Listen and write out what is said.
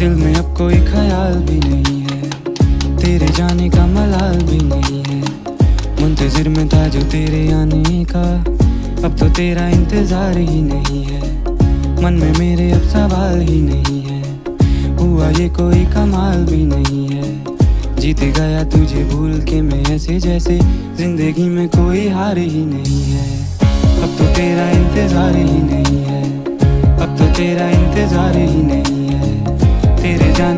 दिल में अब कोई ख्याल भी नहीं है, तेरे जाने का मलाल भी नहीं है। मुंतजिर में था जो तेरे आने का, अब तो तेरा इंतजार ही नहीं है। मन में मेरे अब सवाल ही नहीं है, हुआ ये कोई कमाल भी नहीं है। जीत गया तुझे भूल के मैं ऐसे जैसे जिंदगी में कोई हार ही नहीं है। अब तो तेरा इंतजार ही नहीं है, अब तो तेरा इंतजार ही नहीं है। तेरे जान